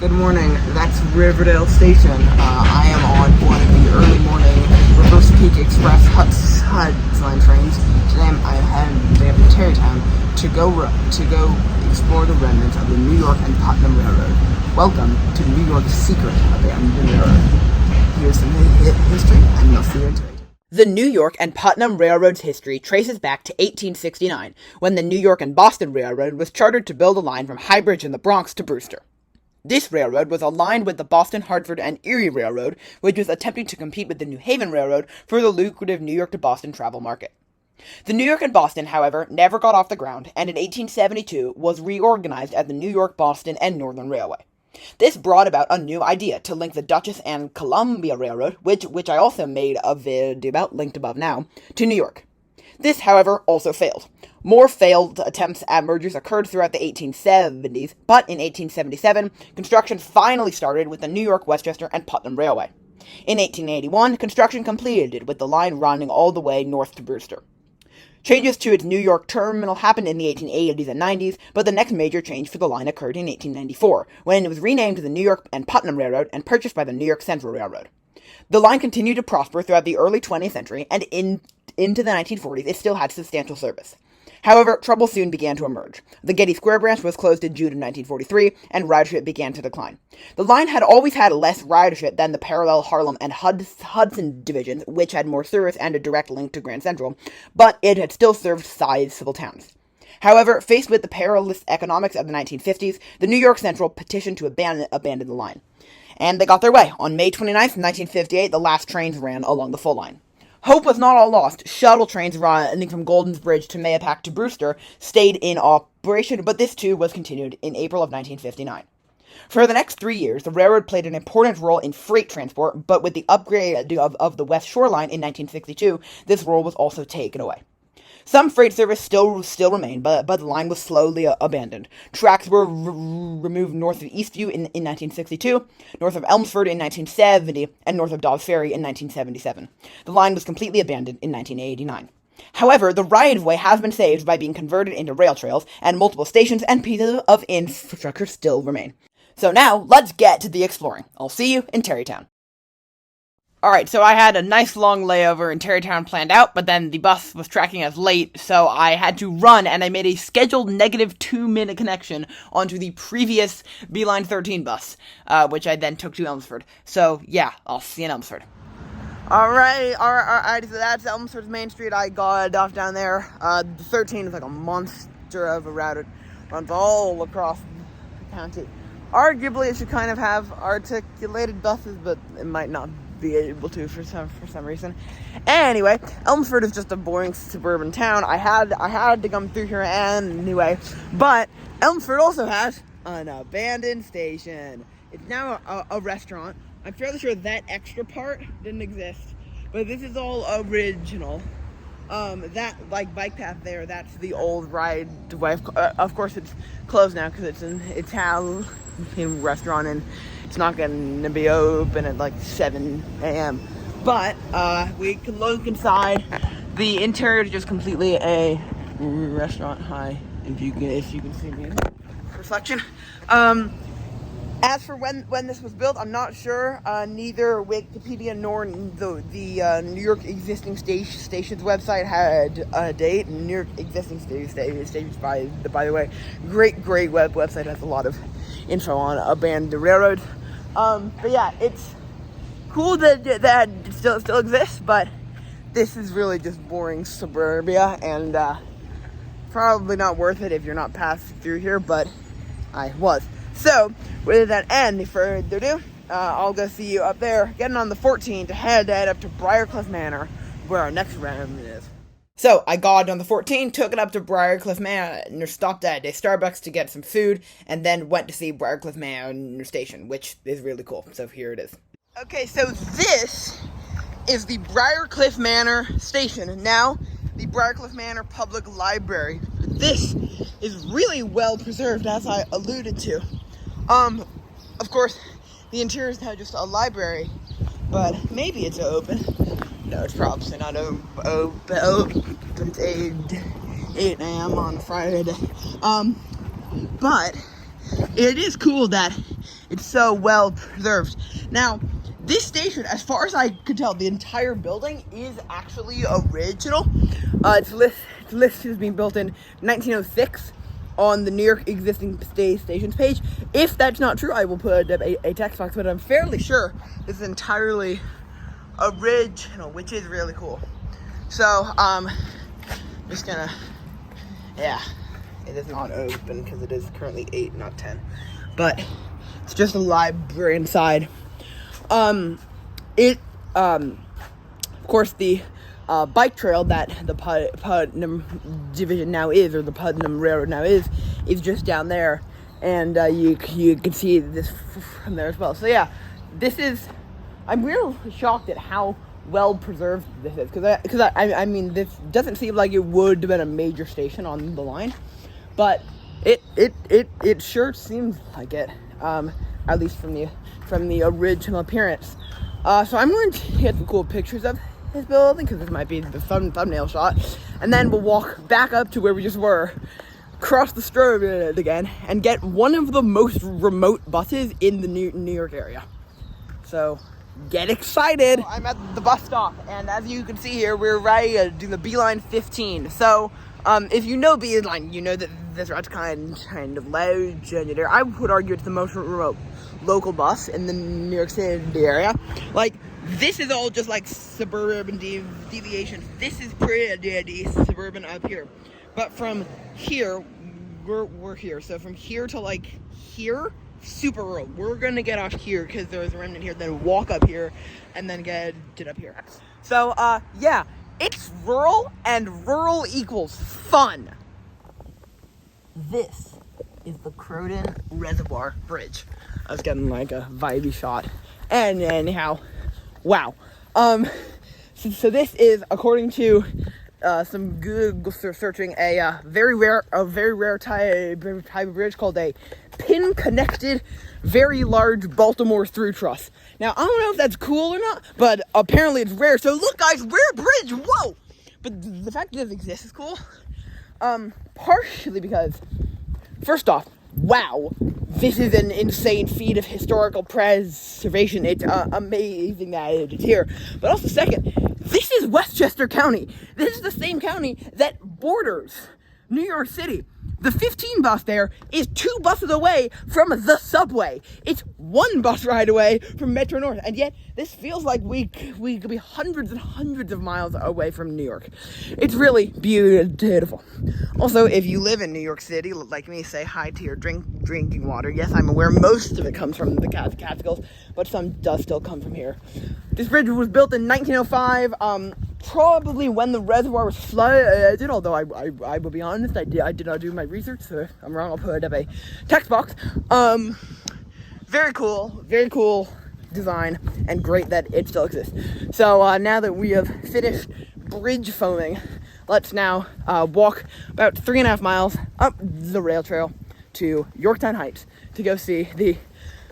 Good morning, that's Riverdale Station. I am on one of the early morning Reverse Peak Express Hudson trains. Today I have day up to Tarrytown to go explore the remnants of the New York and Putnam Railroad. Welcome to New York's secret abandoned railroad. Here's some history, and you'll see it. The New York and Putnam Railroad's history traces back to 1869, when the New York and Boston Railroad was chartered to build a line from High Bridge in the Bronx to Brewster. This railroad was aligned with the Boston, Hartford, and Erie Railroad, which was attempting to compete with the New Haven Railroad for the lucrative New York to Boston travel market. The New York and Boston, however, never got off the ground, and in 1872 was reorganized as the New York, Boston, and Northern Railway. This brought about a new idea to link the Dutchess and Columbia Railroad, which I also made a video about, linked above now, to New York. This, however, also failed. More failed attempts at mergers occurred throughout the 1870s, but in 1877, construction finally started with the New York, Westchester, and Putnam Railway. In 1881, construction completed, with the line running all the way north to Brewster. Changes to its New York terminal happened in the 1880s and 90s, but the next major change for the line occurred in 1894, when it was renamed to the New York and Putnam Railroad and purchased by the New York Central Railroad. The line continued to prosper throughout the early 20th century, and into the 1940s it still had substantial service. However, trouble soon began to emerge. The Getty Square branch was closed in June of 1943, and ridership began to decline. The line had always had less ridership than the parallel Harlem and Hudson divisions, which had more service and a direct link to Grand Central, but it had still served sizable towns. However, faced with the perilous economics of the 1950s, the New York Central petitioned to abandon the line. And they got their way. On May 29, 1958, the last trains ran along the full line. Hope was not all lost. Shuttle trains running from Golden's Bridge to Mahopac to Brewster stayed in operation, but this too was continued in April of 1959. For the next 3 years, the railroad played an important role in freight transport, but with the upgrade of the West Shore Line in 1962, this role was also taken away. Some freight service still remained, but the line was slowly abandoned. Tracks were removed north of Eastview in 1962, north of Elmsford in 1970, and north of Dobbs Ferry in 1977. The line was completely abandoned in 1989. However, the right-of-way has been saved by being converted into rail trails, and multiple stations and pieces of infrastructure still remain. So now, let's get to the exploring. I'll see you in Tarrytown. Alright, so I had a nice long layover in Tarrytown planned out, but then the bus was tracking us late, so I had to run, and I made a scheduled negative 2-minute connection onto the previous Beeline 13 bus, which I then took to Elmsford. So, yeah, I'll see you in Elmsford. Alright, so that's Elmsford's Main Street. I got off down there. The 13 is like a monster of a route. It runs all across the county. Arguably, it should kind of have articulated buses, but it might not be able to for some reason. Anyway, Elmsford is just a boring suburban town. I had to come through here anyway, but Elmsford also has an abandoned station. It's now a restaurant. I'm fairly sure that extra part didn't exist, but this is all original. That like bike path there, that's the old ride way. Of course, it's closed now because it's an Italian restaurant and it's not going to be open at like 7 a.m. But we can look inside. The interior is just completely a restaurant. Hi, if you can see me in reflection. As for when this was built, I'm not sure. Neither Wikipedia nor the New York Existing Stations website had a date. New York Existing Stations, by the way, great website, has a lot of info on abandoned railroads. But yeah, it's cool that it still exists, but this is really just boring suburbia, and probably not worth it if you're not passing through here, but I was. So, without any further ado, I'll go see you up there, getting on the 14 to head up to Briarcliff Manor, where our next remnant is. So, I got on the 14, took it up to Briarcliff Manor, stopped at a Starbucks to get some food, and then went to see Briarcliff Manor Station, which is really cool. So, here it is. Okay, so this is the Briarcliff Manor Station. Now, the Briarcliff Manor Public Library. This is really well preserved, as I alluded to. Of course, the interior is now just a library, but maybe it's open. No, it's probably not open. It's 8 a.m. on a Friday. But it is cool that It's so well preserved. Now, this station, as far as I could tell, the entire building is actually original. It's listed as being built in 1906 on the New York existing stations page. If that's not true, I will put a text box, but I'm fairly sure it's entirely original, which is really cool. So, just gonna, yeah, it is not open because it is currently 8, not 10, but it's just a library inside. Of course, the bike trail that the Putnam Division now is, or the Putnam Railroad now is just down there, and you can see this from there as well. So yeah, this is, I'm really shocked at how well preserved this is, because I mean, this doesn't seem like it would have been a major station on the line, but it sure seems like it, at least from the original appearance. So I'm going to get some cool pictures of his building, because this might be the thumbnail shot, and then we'll walk back up to where we just were, cross the road again, and get one of the most remote buses in the New York area. So get excited. I'm at the bus stop, and as you can see here, we're ready to do the Beeline 15. So if you know Beeline, you know that this route's kind of legendary. I would argue it's the most remote local bus in the New York City area. Like, this is all just like suburban deviation. This is pretty suburban up here, but from here, we're here. So from here to like here, super rural. We're gonna get off here because there's a remnant here, then walk up here, and then get it up here. So yeah, it's rural, and rural equals fun. This is the Croton Reservoir Bridge. I was getting like a vibey shot, and anyhow, wow. So this is, according to some Google searching, a very rare type of bridge called a pin-connected, very large Baltimore through truss. Now, I don't know if that's cool or not, but apparently it's rare. So look, guys, rare bridge, whoa! But the fact that it exists is cool. Partially because, first off, wow, this is an insane feat of historical preservation. It's amazing that it's here. But also, second, this is Westchester County. This is the same county that borders New York City. The 15 bus there is 2 buses away from the subway. It's 1 bus ride away from Metro North, and yet this feels like we could be hundreds and hundreds of miles away from New York. It's really beautiful. Also, if you live in New York City, like me, say hi to your drinking water. Yes, I'm aware most of it comes from the Catskills, but some does still come from here. This bridge was built in 1905. Probably when the reservoir was flooded, although I will be honest, I did not do my research, so if I'm wrong, I'll put up a text box. Very cool design, and great that it still exists. So now that we have finished bridge foaming, let's now walk about 3.5 miles up the rail trail to Yorktown Heights to go see the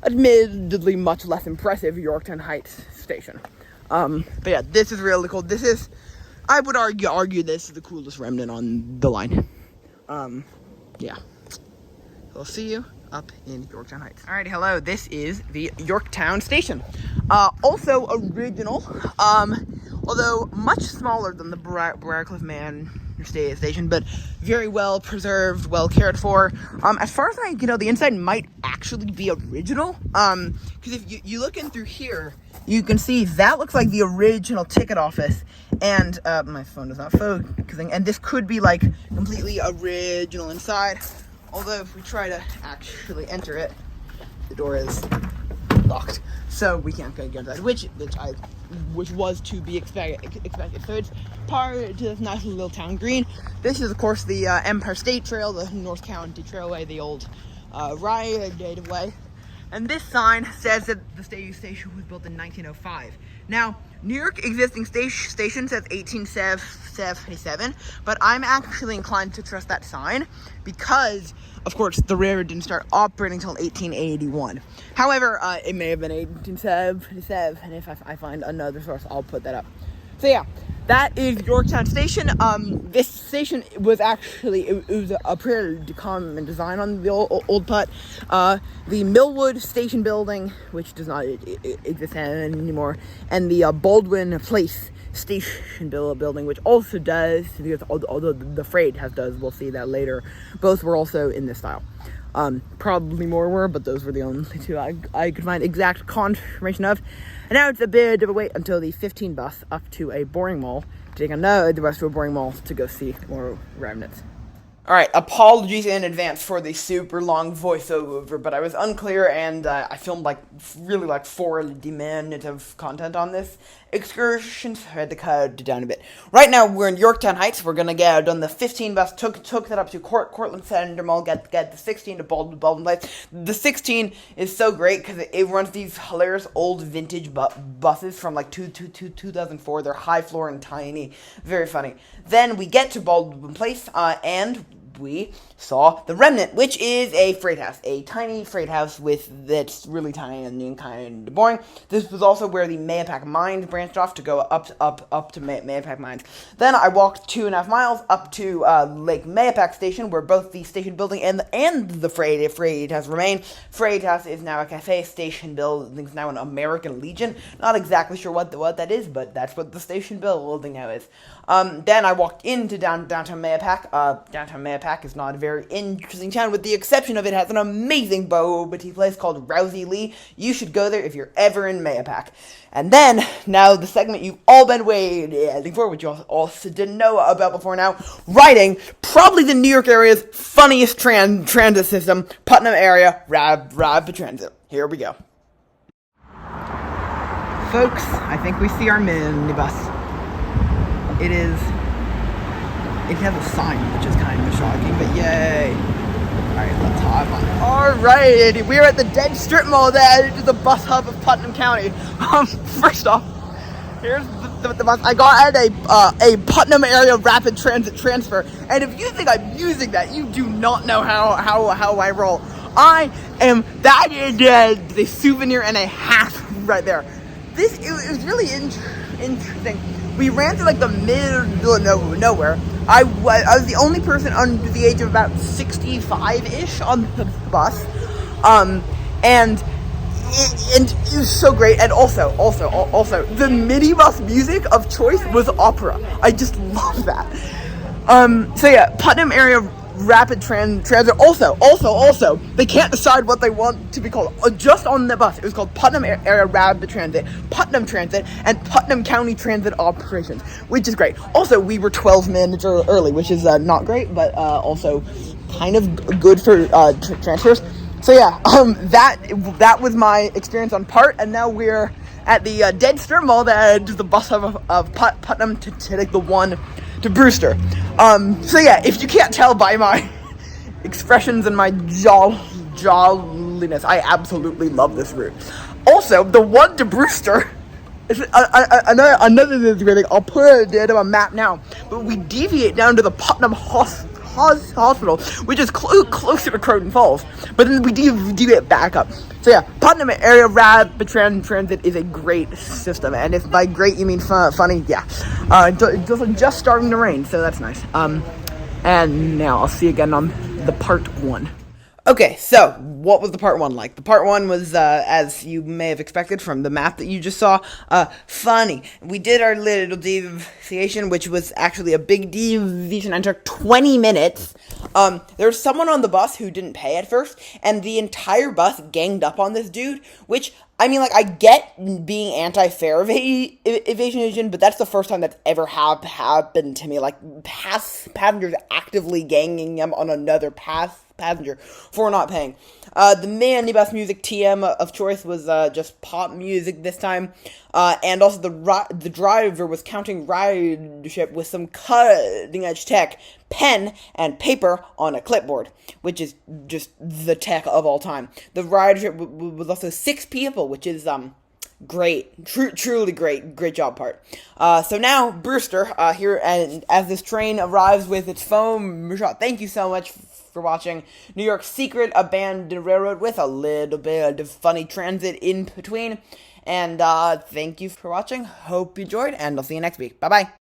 admittedly much less impressive Yorktown Heights station. But yeah, this is really cool. This is, I would argue this is the coolest remnant on the line. Yeah. We'll see you up in Yorktown Heights. Alrighty, hello. This is the Yorktown Station. Also original, although much smaller than the Briarcliff Manor Station, but very well preserved, well cared for. As far as I know, the inside might actually be original. Because if you look in through here, you can see that looks like the original ticket office, and my phone is not focusing, and this could be like completely original inside, although if we try to actually enter it, the door is locked, so we can't go inside, which was to be expected. So it's part of this nice little town green. This is, of course, the Empire State Trail, the North County Trailway, the old right way. And this sign says that the station was built in 1905. Now, New York existing station says 1877, but I'm actually inclined to trust that sign because, of course, the railroad didn't start operating until 1881. However, it may have been 1877, and if I find another source, I'll put that up. So yeah, that is Yorktown Station. This station was actually, it was a pretty common design on the old Putt. The Millwood Station building, which does not exist anymore, and the Baldwin Place Station building, which also does, because although the freight does, we'll see that later, both were also in this style. Probably more were, but those were the only two I could find exact confirmation of. And now it's a bit of a wait until the 15 bus up to a boring mall to take the rest to a boring mall to go see more remnants. Alright, apologies in advance for the super long voiceover, but I was unclear and I filmed really 40 minutes of content on this excursion, so I had to cut it down a bit. Right now, we're in Yorktown Heights. We're gonna get on the 15 bus, took that up to Cortlandt Center Mall, get the 16 to Baldwin Place. The 16 is so great because it runs these hilarious old vintage buses from 2004. They're high floor and tiny, very funny. Then we get to Baldwin Place, and we saw the Remnant, which is a freight house, a tiny freight house that's really tiny and kind of boring. This was also where the Mahopac Mines branched off to go up to Mahopac Mines. Then I walked 2.5 miles up to Lake Mahopac Station, where both the station building and the freight house remain. Freight house is now a cafe. Station building is now an American Legion. Not exactly sure what that is, but that's what the station building now is. Then I walked into downtown Mahopac. Downtown Mahopac is not a very interesting town, with the exception of it has an amazing boba tea place called Rousey Lee. You should go there if you're ever in Mahopac. And then, now the segment you've all been waiting for, which you also didn't know about before now, riding probably the New York area's funniest transit system, Putnam area rapid transit. Here we go. Folks, I think we see our minibus. It has a sign, which is kind of shocking, but yay. Alright, let's hop on. Alright, we're at the dead strip mall that is the bus hub of Putnam County. First off, here's the bus. I got at a Putnam area rapid transit transfer, and if you think I'm using that, you do not know how I roll. That is the souvenir and a half right there. It was really interesting. We ran through the middle of nowhere. I was the only person under the age of about 65-ish on the bus, and it was so great. And also, the minibus music of choice was opera. I just love that. So yeah, Putnam area rapid transit. Also, they can't decide what they want to be called. Just on the bus, it was called Putnam area rapid transit, Putnam Transit, and Putnam County Transit Operations, which is great. Also, we were 12 minutes early, which is not great, but also kind of good for transfers. So yeah, that was my experience on Part, and now we're at the dead strip mall that is the bus hub of Putnam to take the one to Brewster. So yeah, if you can't tell by my expressions and my jolliness, I absolutely love this route. Also, the one to Brewster is another great thing. I'll put it on a map now, but we deviate down to the Putnam Hospital, which is closer to Croton Falls, but then we deviate back up. So yeah, Putnam area rapid transit is a great system, and if by great you mean funny, yeah. It's just starting to rain, so that's nice. And now I'll see you again on the part 1. Okay, so what was the part 1 like? The part 1 was, as you may have expected from the map that you just saw, funny. We did our little deviation, which was actually a big deviation and took 20 minutes. There was someone on the bus who didn't pay at first, and the entire bus ganged up on this dude, which, I mean, I get being anti-fare evasion, but that's the first time that's ever happened to me. Passengers actively ganging up on another passenger for not paying. The minibus music TM of choice was just pop music this time, and also the driver was counting ridership with some cutting-edge tech, pen and paper on a clipboard, which is just the tech of all time. The ridership was also 6 people, which is great, truly great job, Part. So now Brewster here, and as this train arrives with its foam shot, thank you so much for watching New York's secret abandoned railroad with a little bit of funny transit in between. And thank you for watching. Hope you enjoyed, and I'll see you next week. Bye-bye.